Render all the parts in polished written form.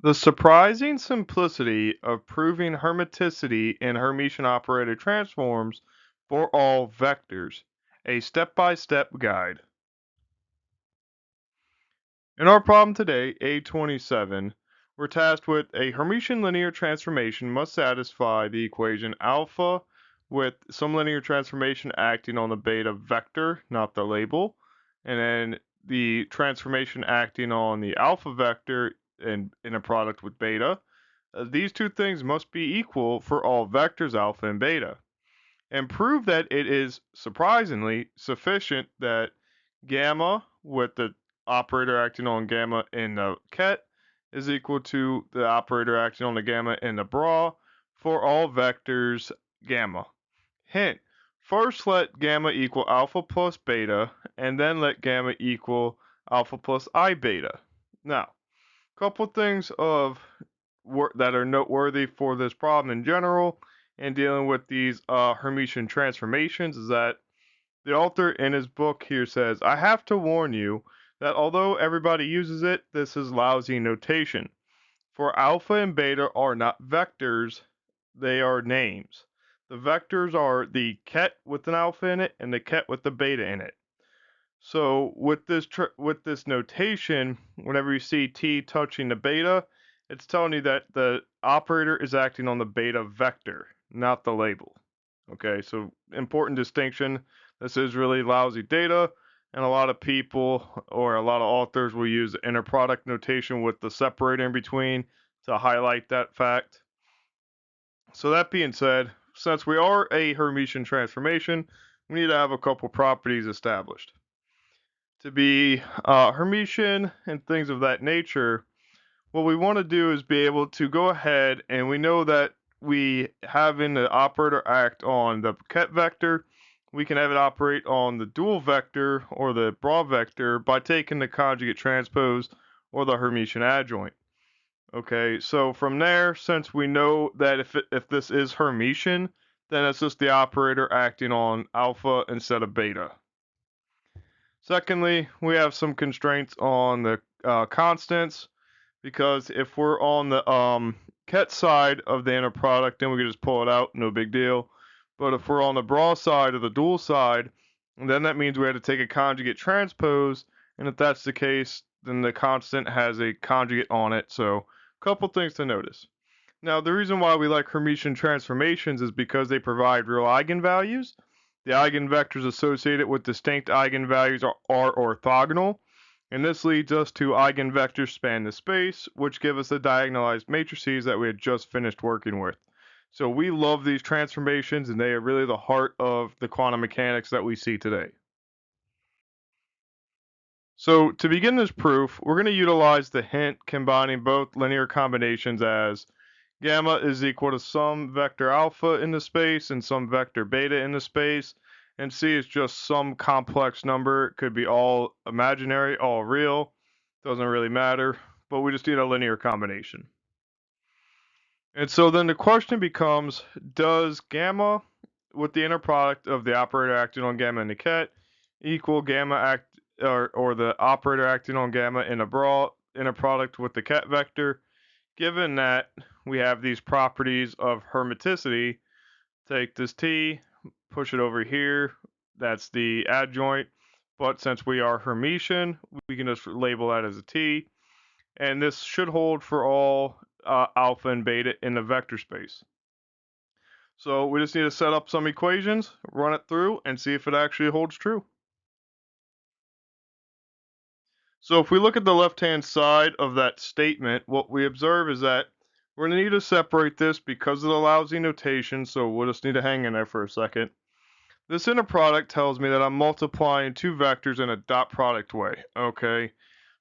The surprising simplicity of proving Hermiticity in Hermitian operator transforms for all vectors. A step-by-step guide. In our problem today, A27, we're tasked with a Hermitian linear transformation must satisfy the equation alpha with some linear transformation acting on the beta vector, not the label, and then the transformation acting on the alpha vector in a product with beta. These two things must be equal for all vectors alpha and beta, and prove that it is surprisingly sufficient that gamma with the operator acting on gamma in the ket is equal to the operator acting on the gamma in the bra for all vectors gamma. Hint, first let gamma equal alpha plus beta, and then let gamma equal alpha plus I beta. Now, a couple things that are noteworthy for this problem in general and dealing with these Hermitian transformations is that the author in his book here says, I have to warn you that although everybody uses it, this is lousy notation. For alpha and beta are not vectors, they are names. The vectors are the ket with an alpha in it and the ket with the beta in it. So with this notation, whenever you see t touching the beta, it's telling you that the operator is acting on the beta vector, not the label. Okay, so important distinction. This is really lousy data, and a lot of people or a lot of authors will use the inner product notation with the separator in between to highlight that fact. So that being said, since we are a Hermitian transformation, we need to have a couple properties established. To be Hermitian and things of that nature, what we want to do is be able to go ahead, and we know that we having the operator act on the ket vector, we can have it operate on the dual vector or the bra vector by taking the conjugate transpose or the Hermitian adjoint. Okay, so from there, since we know that if this is Hermitian, then it's just the operator acting on alpha instead of beta. Secondly, we have some constraints on the constants, because if we're on the ket side of the inner product, then we can just pull it out, no big deal. But if we're on the bra side or the dual side, then that means we had to take a conjugate transpose, and if that's the case, then the constant has a conjugate on it. So a couple things to notice. Now, the reason why we like Hermitian transformations is because they provide real eigenvalues. The eigenvectors associated with distinct eigenvalues are orthogonal, and this leads us to eigenvectors span the space, which give us the diagonalized matrices that we had just finished working with. So we love these transformations, and they are really the heart of the quantum mechanics that we see today. So to begin this proof, we're going to utilize the hint combining both linear combinations as gamma is equal to some vector alpha in the space and some vector beta in the space, and C is just some complex number. It could be all imaginary, all real, doesn't really matter, but we just need a linear combination. And so then the question becomes, does gamma with the inner product of the operator acting on gamma in the ket equal gamma or the operator acting on gamma in a inner product with the ket vector? Given that we have these properties of hermiticity, take this t, push it over here, that's the adjoint, but since we are Hermitian, we can just label that as a t, and this should hold for all alpha and beta in the vector space. So we just need to set up some equations, run it through, and see if it actually holds true. So if we look at the left-hand side of that statement, what we observe is that we're going to need to separate this because of the lousy notation, so we'll just need to hang in there for a second. This inner product tells me that I'm multiplying two vectors in a dot product way, okay?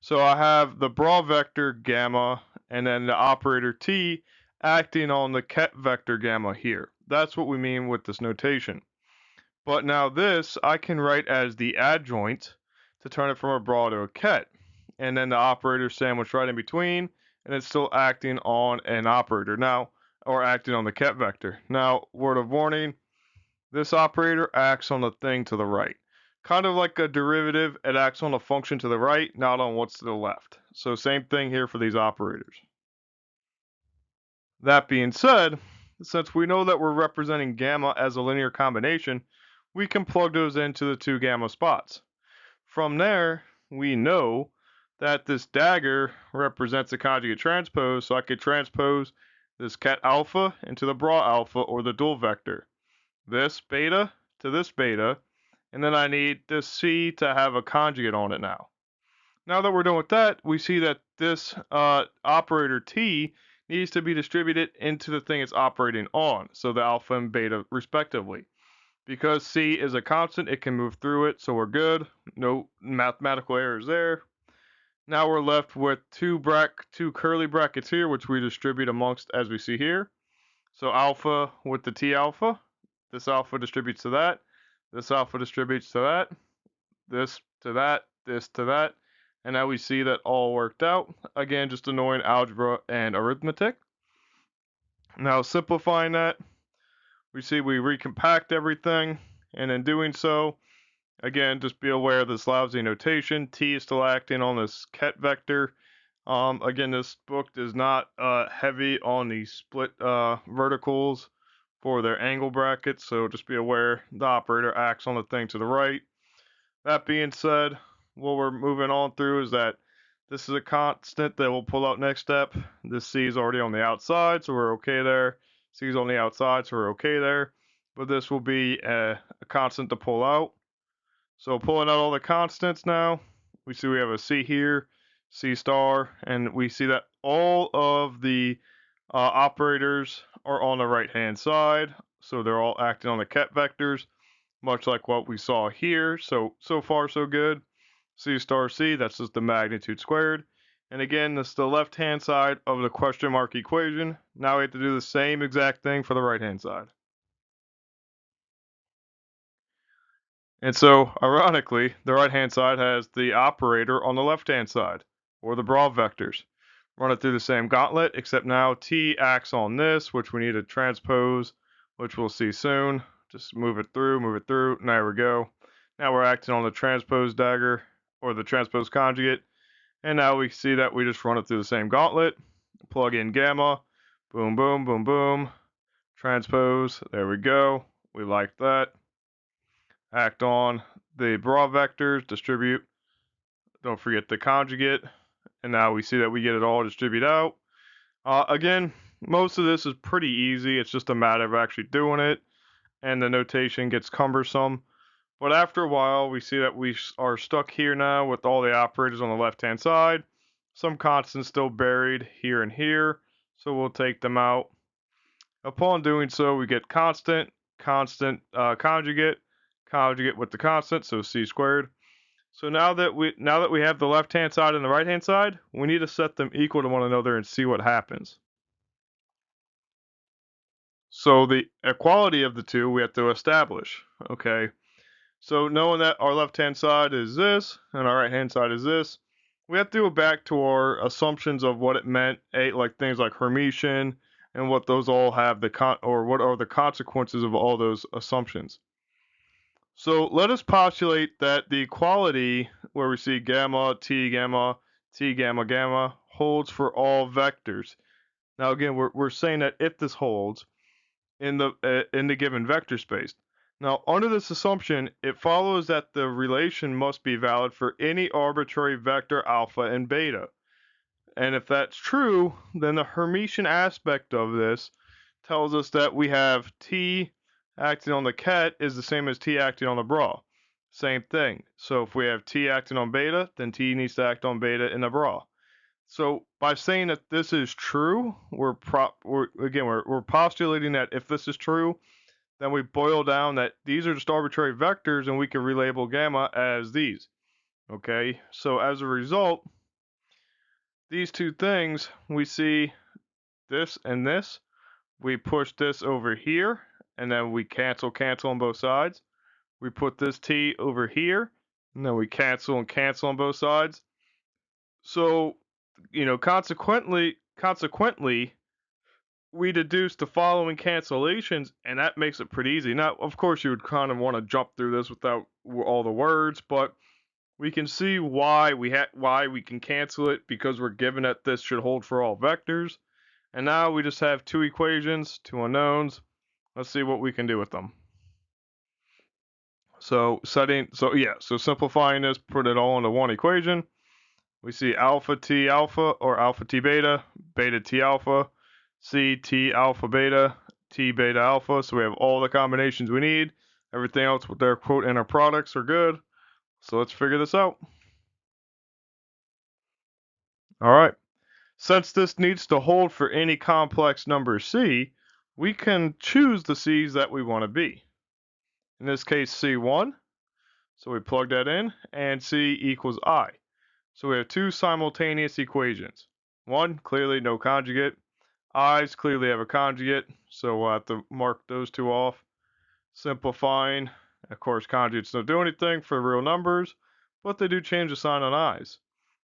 So I have the bra vector gamma and then the operator t acting on the ket vector gamma here. That's what we mean with this notation. But now this I can write as the adjoint to turn it from a bra to a ket, and then the operator sandwiched right in between, and it's still acting on an operator now, or acting on the ket vector. Now, word of warning, this operator acts on the thing to the right. Kind of like a derivative, it acts on a function to the right, not on what's to the left. So same thing here for these operators. That being said, since we know that we're representing gamma as a linear combination, we can plug those into the two gamma spots. From there, we know that this dagger represents a conjugate transpose, so I could transpose this ket alpha into the bra alpha, or the dual vector. This beta to this beta, and then I need this C to have a conjugate on it now. Now that we're done with that, we see that this operator T needs to be distributed into the thing it's operating on, so the alpha and beta respectively. Because C is a constant, it can move through it, so we're good. No mathematical errors there. Now we're left with two curly brackets here, which we distribute amongst as we see here. So alpha with the T alpha. This alpha distributes to that. This alpha distributes to that. This to that. This to that. And now we see that all worked out. Again, just annoying algebra and arithmetic. Now simplifying that, we see we recompact everything, and in doing so, again, just be aware of this lousy notation. T is still acting on this ket vector. Again, this book is not heavy on the split verticals for their angle brackets, so just be aware the operator acts on the thing to the right. That being said, what we're moving on through is that this is a constant that we'll pull out next step. This C is already on the outside, so we're okay there. C is on the outside, so we're okay there. But this will be a constant to pull out. So pulling out all the constants now, we see we have a C here, C star, and we see that all of the operators are on the right-hand side. So they're all acting on the ket vectors, much like what we saw here. So far so good. C star C, that's just the magnitude squared. And again, this is the left-hand side of the question mark equation. Now we have to do the same exact thing for the right-hand side. And so, ironically, the right-hand side has the operator on the left-hand side, or the bra vectors. Run it through the same gauntlet, except now T acts on this, which we need to transpose, which we'll see soon. Just move it through, and there we go. Now we're acting on the transpose dagger, or the transpose conjugate, and now we see that we just run it through the same gauntlet, plug in gamma, boom, boom, boom, boom, transpose, there we go, we like that. Act on the bra vectors, distribute, don't forget the conjugate, and now we see that we get it all distributed out. Again, most of this is pretty easy, it's just a matter of actually doing it, and the notation gets cumbersome. But after a while, we see that we are stuck here now with all the operators on the left-hand side. Some constants still buried here and here, so we'll take them out. Upon doing so, we get constant, conjugate, conjugate with the constant, so C squared. So now that we have the left-hand side and the right-hand side, we need to set them equal to one another and see what happens. So the equality of the two we have to establish, okay? So knowing that our left-hand side is this and our right-hand side is this, we have to go back to our assumptions of what it meant, like things like Hermitian, and what those all have what are the consequences of all those assumptions. So let us postulate that the equality where we see gamma, T gamma, gamma holds for all vectors. Now again, we're saying that if this holds in the given vector space. Now, under this assumption, it follows that the relation must be valid for any arbitrary vector alpha and beta. And if that's true, then the Hermitian aspect of this tells us that we have T acting on the ket is the same as T acting on the bra. Same thing. So if we have T acting on beta, then T needs to act on beta in the bra. So by saying that this is true, we're postulating that if this is true, then we boil down that these are just arbitrary vectors and we can relabel gamma as these. Okay, so as a result, these two things, we see this and this. We push this over here, and then we cancel on both sides. We put this T over here, and then we cancel on both sides. So, consequently, we deduce the following cancellations, and that makes it pretty easy. Now, of course, you would kind of want to jump through this without all the words, but we can see why we can cancel it, because we're given that this should hold for all vectors. And now we just have two equations, two unknowns. Let's see what we can do with them. So simplifying this, put it all into one equation. We see alpha T alpha or alpha T beta, beta T alpha, C T alpha beta, T beta alpha. So we have all the combinations we need. Everything else with their quote inner products are good. So let's figure this out. All right. Since this needs to hold for any complex number C, we can choose the C's that we want to be. In this case, C1. So we plug that in, and C equals I. So we have two simultaneous equations. One, clearly no conjugate. I's clearly have a conjugate, so we'll have to mark those two off. Simplifying, of course, conjugates don't do anything for real numbers, but they do change the sign on i's.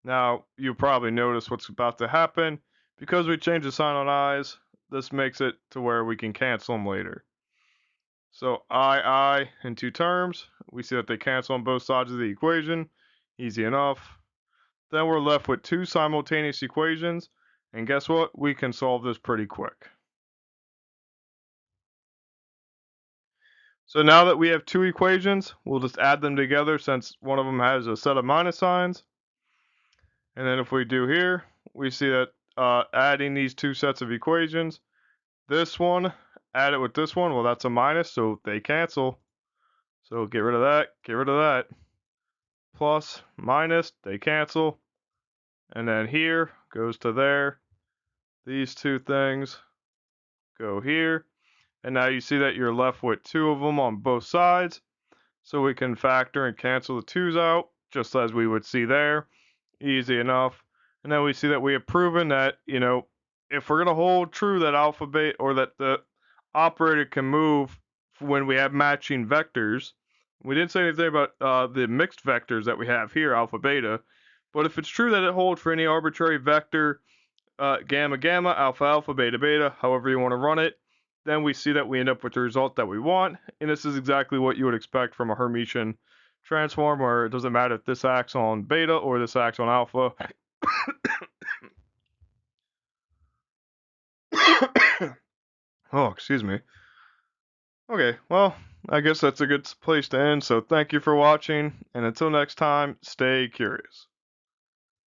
Now, you probably notice what's about to happen. Because we changed the sign on i's, this makes it to where we can cancel them later. So I in two terms, we see that they cancel on both sides of the equation. Easy enough. Then we're left with two simultaneous equations, and guess what? We can solve this pretty quick. So now that we have two equations, we'll just add them together since one of them has a set of minus signs. And then if we do here, we see that adding these two sets of equations, this one, add it with this one, well, that's a minus, so they cancel. So get rid of that, get rid of that. Plus, minus, they cancel. And then here goes to there. These two things go here. And now you see that you're left with two of them on both sides. So we can factor and cancel the 2's out, just as we would see there. Easy enough. And then we see that we have proven that, if we're going to hold true that alpha beta, or that the operator can move when we have matching vectors. We didn't say anything about the mixed vectors that we have here, alpha beta. But if it's true that it holds for any arbitrary vector, gamma gamma, alpha alpha, beta beta, however you want to run it, then we see that we end up with the result that we want. And this is exactly what you would expect from a Hermitian transform, where it doesn't matter if this acts on beta or this acts on alpha. Oh, excuse me. Okay, well, I guess that's a good place to end. So thank you for watching, and until next time, stay curious.